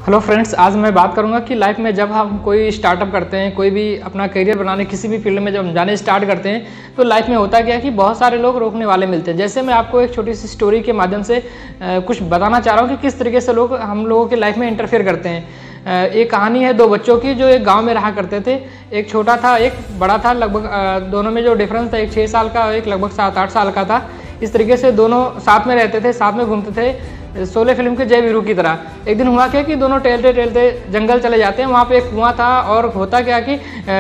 Hello friends, आज मैं बात करूंगा कि लाइफ में जब हम कोई स्टार्टअप करते हैं, कोई भी अपना करियर बनाने किसी भी फील्ड में जब हम जाने स्टार्ट करते हैं तो लाइफ में होता क्या है कि बहुत सारे लोग रोकने वाले मिलते हैं। जैसे मैं आपको एक छोटी सी स्टोरी के माध्यम से कुछ बताना चाह रहा हूँ कि किस तरीके से लोग हम लोगों की लाइफ में इंटरफेयर करते हैं। एक कहानी है दो बच्चों की जो एक गाँव में रहा करते थे। एक छोटा था, एक बड़ा था। लगभग दोनों में जो डिफरेंस था, एक 6 साल का और एक लगभग 7-8 साल का था। इस तरीके से दोनों साथ में रहते थे, साथ में घूमते थे, शोले फिल्म के जय वीरू की तरह। एक दिन हुआ क्या कि दोनों टहलते टहलते जंगल चले जाते हैं। वहाँ पे एक कुआं था और होता क्या कि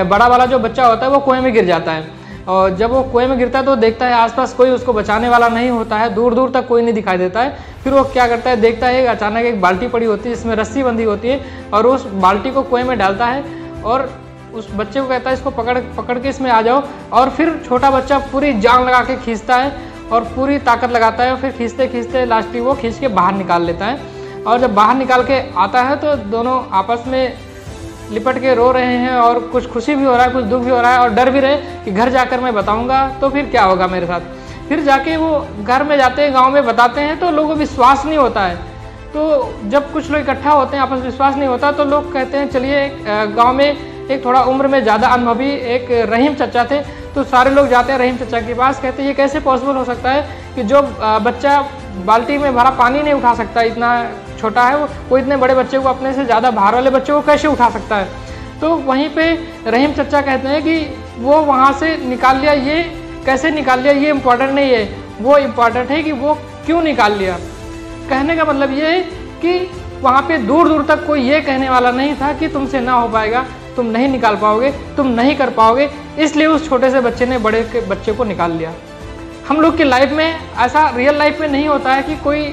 बड़ा वाला जो बच्चा होता है वो कुएं में गिर जाता है। और जब वो कुएं में गिरता है तो देखता है आसपास कोई उसको बचाने वाला नहीं होता है, दूर दूर तक कोई नहीं दिखाई देता है। फिर वो क्या करता है, देखता है अचानक एक बाल्टी पड़ी होती है जिसमें रस्सी बंधी होती है और उस बाल्टी को कुएं में डालता है और उस बच्चे को कहता है इसको पकड़ के इसमें आ जाओ। और फिर छोटा बच्चा पूरी जान लगा के खींचता है और पूरी ताकत लगाता है। फिर खींचते खींचते लास्ट वो खींच के बाहर निकाल लेता है। और जब बाहर निकाल के आता है तो दोनों आपस में लिपट के रो रहे हैं और कुछ खुशी भी हो रहा है, कुछ दुख भी हो रहा है और डर भी रहे कि घर जाकर मैं बताऊंगा तो फिर क्या होगा मेरे साथ। फिर जाके वो घर में जाते हैं, गाँव में बताते हैं तो लोगों को विश्वास नहीं होता है। तो जब कुछ लोग इकट्ठा होते हैं, आपस में विश्वास नहीं होता तो लोग कहते हैं चलिए, गाँव में एक थोड़ा उम्र में ज़्यादा अनुभवी एक रहीम चचा थे। तो सारे लोग जाते हैं रहीम चचा के पास, कहते हैं ये कैसे पॉसिबल हो सकता है कि जो बच्चा बाल्टी में भरा पानी नहीं उठा सकता, इतना छोटा है वो इतने बड़े बच्चे को, अपने से ज़्यादा भार वाले बच्चे को कैसे उठा सकता है। तो वहीं पे रहीम चचा कहते हैं कि वो वहाँ से निकाल लिया। ये कैसे निकाल लिया ये इम्पोर्टेंट नहीं है, वो इम्पोर्टेंट है कि वो क्यों निकाल लिया। कहने का मतलब ये है कि वहाँ पे दूर दूर तक कोई ये कहने वाला नहीं था कि तुमसे ना हो पाएगा, तुम नहीं निकाल पाओगे, तुम नहीं कर पाओगे, इसलिए उस छोटे से बच्चे ने बड़े के बच्चे को निकाल लिया। हम लोग की लाइफ में ऐसा रियल लाइफ में नहीं होता है कि कोई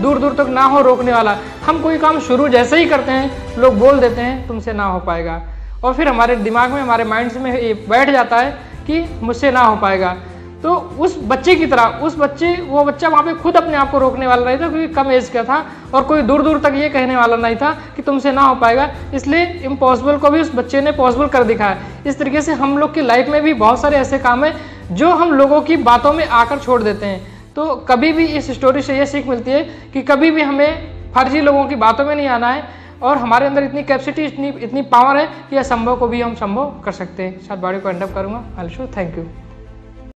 दूर दूर तक ना हो रोकने वाला। हम कोई काम शुरू जैसे ही करते हैं लोग बोल देते हैं तुमसे ना हो पाएगा, और फिर हमारे दिमाग में, हमारे माइंड में ये बैठ जाता है कि मुझसे ना हो पाएगा। तो उस बच्चे की तरह वो बच्चा वहाँ पे खुद अपने आप को रोकने वाला नहीं था क्योंकि कम एज का था और कोई दूर दूर तक ये कहने वाला नहीं था कि तुमसे ना हो पाएगा। इसलिए इम्पॉसिबल को भी उस बच्चे ने पॉसिबल कर दिखाया। इस तरीके से हम लोग की लाइफ में भी बहुत सारे ऐसे काम हैं जो हम लोगों की बातों में आकर छोड़ देते हैं। तो कभी भी इस स्टोरी से ये सीख मिलती है कि कभी भी हमें फर्जी लोगों की बातों में नहीं आना है और हमारे अंदर इतनी कैपेसिटी, इतनी पावर है कि असंभव को भी हम संभव कर सकते हैं। शायद वीडियो को एंड अप करूँगा। Thank you.